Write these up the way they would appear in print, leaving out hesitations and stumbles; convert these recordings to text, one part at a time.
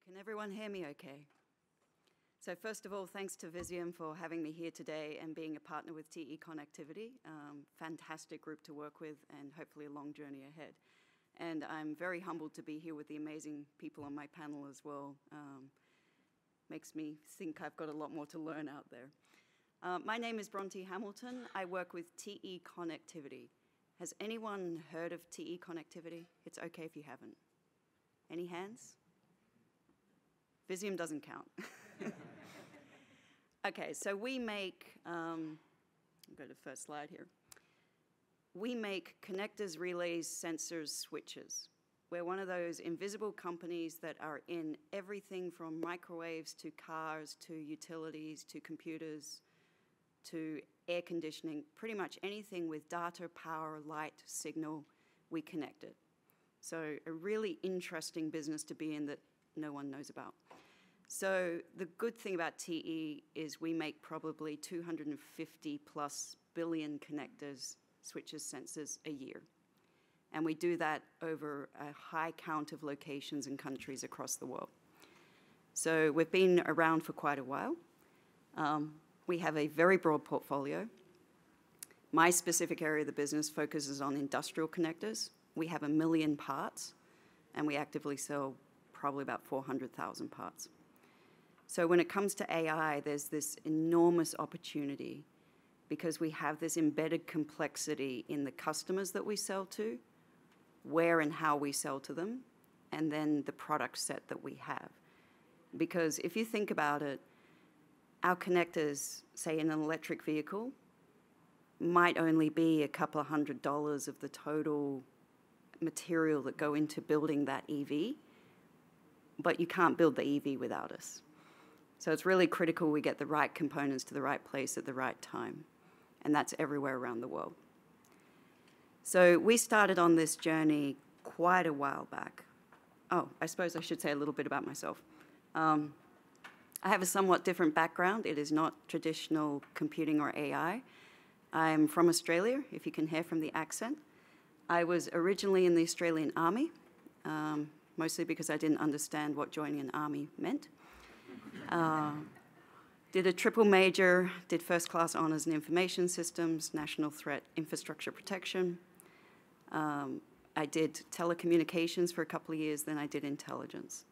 Can everyone hear me okay? So first of all, thanks to Visium for having me here today and being a partner with TE Connectivity. Fantastic group to work with and hopefully a long journey ahead. And I'm very humbled to be here with the amazing people on my panel as well. Makes me think I've got a lot more to learn out there. My name is Brontë Hamilton. I work with TE Connectivity. Has anyone heard of TE Connectivity? It's okay if you haven't. Any hands? Visium doesn't count. Okay, so we make, I'll go to the first slide here. We make connectors, relays, sensors, switches. We're one of those invisible companies that are in everything from microwaves to cars to utilities to computers to air conditioning, pretty much anything with data, power, light, signal, we connect it. So a really interesting business to be in that no one knows about. So the good thing about TE is we make probably 250 plus billion connectors, switches, sensors a year. And we do that over a high count of locations and countries across the world. So we've been around for quite a while. We have a very broad portfolio. My specific area of the business focuses on industrial connectors. We have 1 million parts, and we actively sell probably about 400,000 parts. So when it comes to AI, there's this enormous opportunity because we have this embedded complexity in the customers that we sell to, where and how we sell to them, and then the product set that we have. Because if you think about it, our connectors, say in an electric vehicle, might only be a couple of $100 of the total material that go into building that EV, but you can't build the EV without us. So it's really critical we get the right components to the right place at the right time, and that's everywhere around the world. So we started on this journey quite a while back. Oh, I suppose I should say a little bit about myself. I have a somewhat different background. It is not traditional computing or AI. I'm from Australia, if you can hear from the accent. I was originally in the Australian Army, mostly because I didn't understand what joining an army meant. Did a triple major, did first class honors in information systems, national threat infrastructure protection. I did telecommunications for a couple of years, then I did intelligence.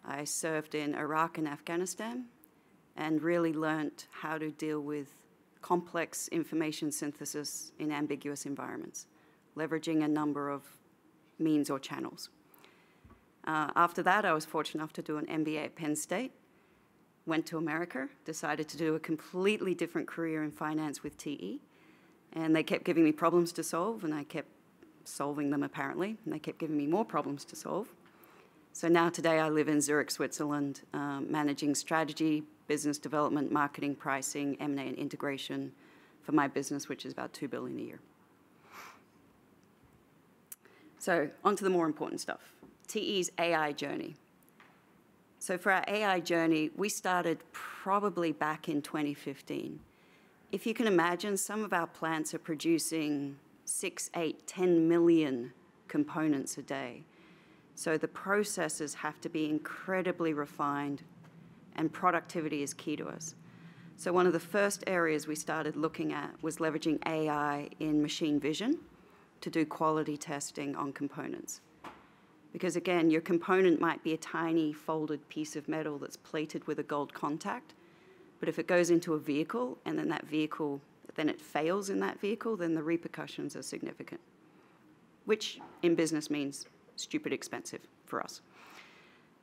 I served in Iraq and Afghanistan and really learned how to deal with complex information synthesis in ambiguous environments, leveraging a number of means or channels. After that, I was fortunate enough to do an MBA at Penn State, went to America, decided to do a completely different career in finance with TE, and they kept giving me problems to solve, and I kept solving them apparently, and they kept giving me more problems to solve. So now today I live in Zurich, Switzerland, managing strategy, business development, marketing, pricing, M&A, and integration for my business, which is about $2 billion a year. So on to the more important stuff, TE's AI journey. So for our AI journey, we started probably back in 2015. If you can imagine, some of our plants are producing 6, 8, 10 million components a day. So the processes have to be incredibly refined, and productivity is key to us. So one of the first areas we started looking at was leveraging AI in machine vision to do quality testing on components. Because again, your component might be a tiny folded piece of metal that's plated with a gold contact, but if it goes into a vehicle and then then it fails in that vehicle, then the repercussions are significant, which in business means stupid expensive for us.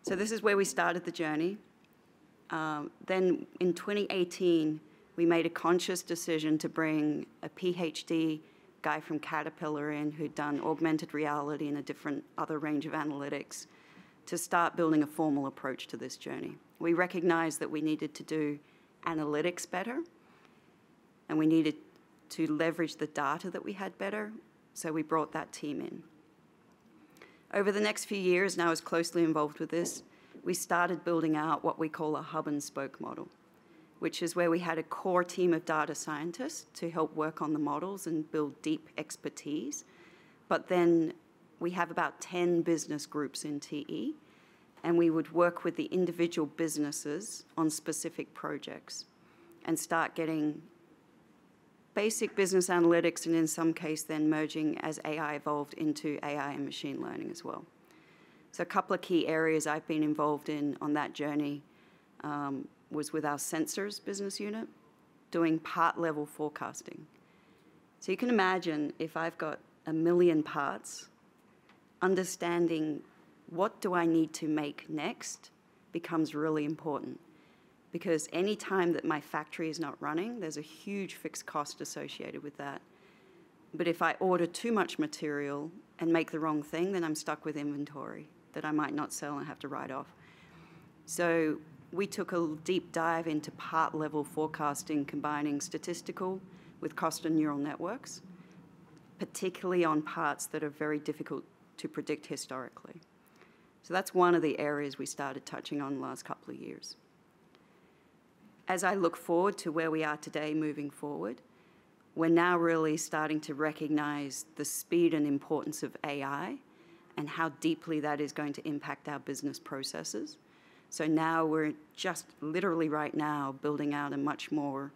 So this is where we started the journey. Then in 2018, we made a conscious decision to bring a PhD guy from Caterpillar in who'd done augmented reality and a different other range of analytics to start building a formal approach to this journey. We recognized that we needed to do analytics better, and we needed to leverage the data that we had better, so we brought that team in. Over the next few years, and I was closely involved with this, we started building out what we call a hub and spoke model, which is where we had a core team of data scientists to help work on the models and build deep expertise. But then we have about 10 business groups in TE, and we would work with the individual businesses on specific projects and start getting basic business analytics, and in some case then merging as AI evolved into AI and machine learning as well. So a couple of key areas I've been involved in on that journey was with our sensors business unit, doing part level forecasting. So you can imagine if I've got 1 million parts, understanding what do I need to make next becomes really important. Because any time that my factory is not running, there's a huge fixed cost associated with that. But if I order too much material and make the wrong thing, then I'm stuck with inventory that I might not sell and have to write off. So we took a deep dive into part level forecasting, combining statistical with cost and neural networks, particularly on parts that are very difficult to predict historically. So that's one of the areas we started touching on the last couple of years. As I look forward to where we are today moving forward, we're now really starting to recognize the speed and importance of AI and how deeply that is going to impact our business processes. So now we're just literally right now building out a much more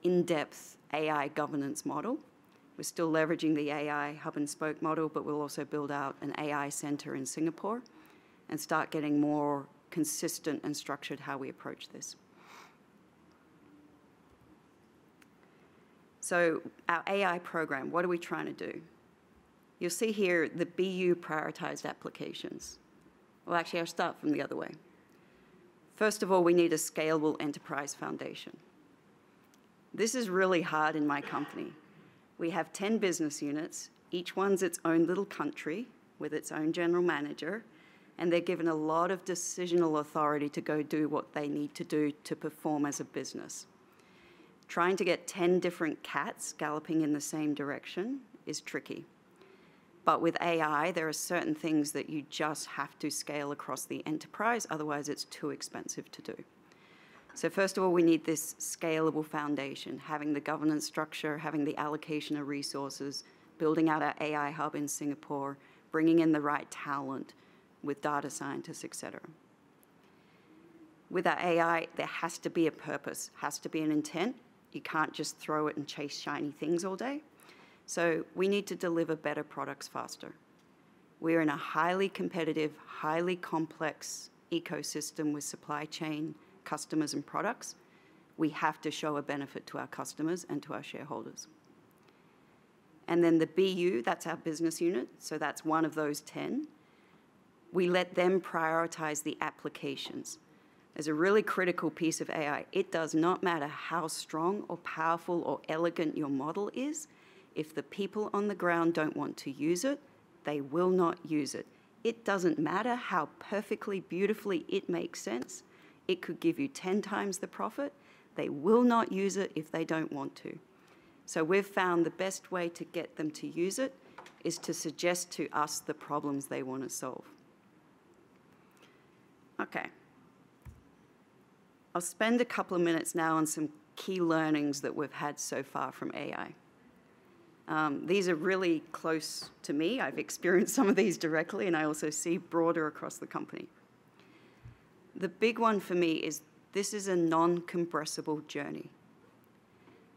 in-depth AI governance model. We're still leveraging the AI hub and spoke model, but we'll also build out an AI center in Singapore and start getting more consistent and structured how we approach this. So our AI program, what are we trying to do? You'll see here the BU prioritized applications. Well, actually, I'll start from the other way. First of all, we need a scalable enterprise foundation. This is really hard in my company. We have 10 business units. Each one's its own little country with its own general manager, and they're given a lot of decisional authority to go do what they need to do to perform as a business. Trying to get 10 different cats galloping in the same direction is tricky. But with AI, there are certain things that you just have to scale across the enterprise, otherwise it's too expensive to do. So first of all, we need this scalable foundation, having the governance structure, having the allocation of resources, building out our AI hub in Singapore, bringing in the right talent with data scientists, et cetera. With our AI, there has to be a purpose, has to be an intent. You can't just throw it and chase shiny things all day. So we need to deliver better products faster. We're in a highly competitive, highly complex ecosystem with supply chain, customers, and products. We have to show a benefit to our customers and to our shareholders. And then the BU, that's our business unit, so that's one of those 10. We let them prioritize the applications. There's a really critical piece of AI. It does not matter how strong or powerful or elegant your model is. If the people on the ground don't want to use it, they will not use it. It doesn't matter how perfectly, beautifully it makes sense. It could give you 10 times the profit. They will not use it if they don't want to. So we've found the best way to get them to use it is to suggest to us the problems they want to solve. Okay. I'll spend a couple of minutes now on some key learnings that we've had so far from AI. These are really close to me. I've experienced some of these directly, and I also see broader across the company. The big one for me is this is a non-compressible journey.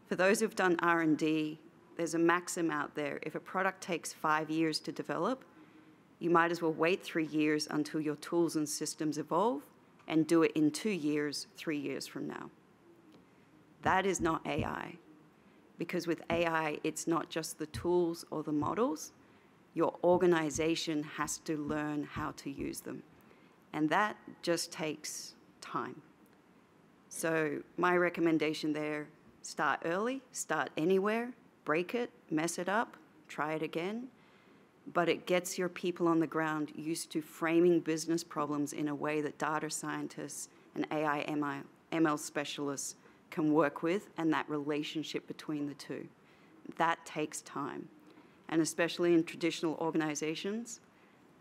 For those who've done R&D, there's a maxim out there. If a product takes 5 years to develop, you might as well wait 3 years until your tools and systems evolve and do it in 2 years, 3 years from now. That is not AI. Because with AI, it's not just the tools or the models. Your organization has to learn how to use them. And that just takes time. So my recommendation there, start early, start anywhere, break it, mess it up, try it again. But it gets your people on the ground used to framing business problems in a way that data scientists and AI ML specialists can work with, and that relationship between the two. That takes time. And especially in traditional organizations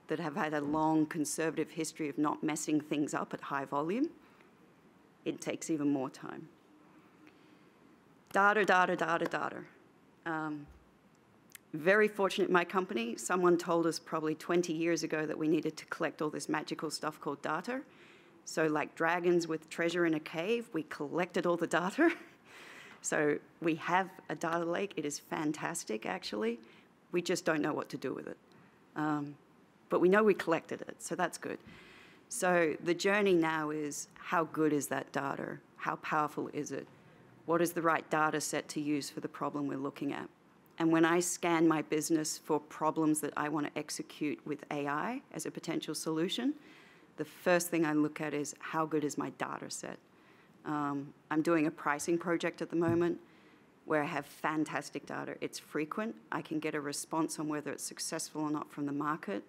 that have had a long conservative history of not messing things up at high volume, it takes even more time. Data. Very fortunate in my company, someone told us probably 20 years ago that we needed to collect all this magical stuff called data. So like dragons with treasure in a cave, we collected all the data. So we have a data lake. It is fantastic, actually. We just don't know what to do with it. But we know we collected it, so that's good. So the journey now is, how good is that data? How powerful is it? What is the right data set to use for the problem we're looking at? And when I scan my business for problems that I want to execute with AI as a potential solution, the first thing I look at is, how good is my data set? I'm doing a pricing project at the moment where I have fantastic data. It's frequent. I can get a response on whether it's successful or not from the market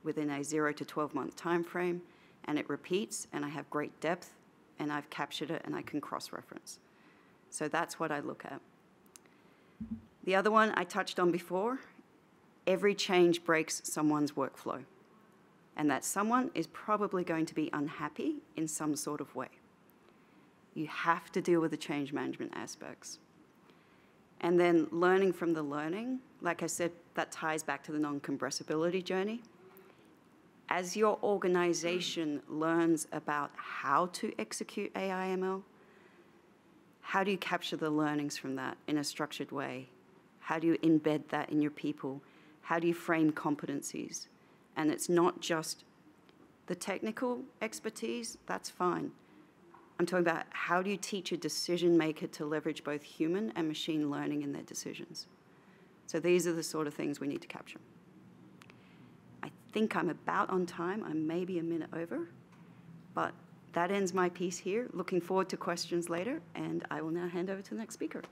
within a 0 to 12-month time frame, and it repeats, and I have great depth, and I've captured it, and I can cross-reference. So that's what I look at. The other one I touched on before, every change breaks someone's workflow, and that someone is probably going to be unhappy in some sort of way. You have to deal with the change management aspects. And then learning from the learning, like I said, that ties back to the non-compressibility journey. As your organization learns about how to execute AI/ML, how do you capture the learnings from that in a structured way? How do you embed that in your people? How do you frame competencies? And it's not just the technical expertise, that's fine. I'm talking about, how do you teach a decision maker to leverage both human and machine learning in their decisions? So these are the sort of things we need to capture. I think I'm about on time. I'm maybe a minute over, but that ends my piece here. Looking forward to questions later, and I will now hand over to the next speaker.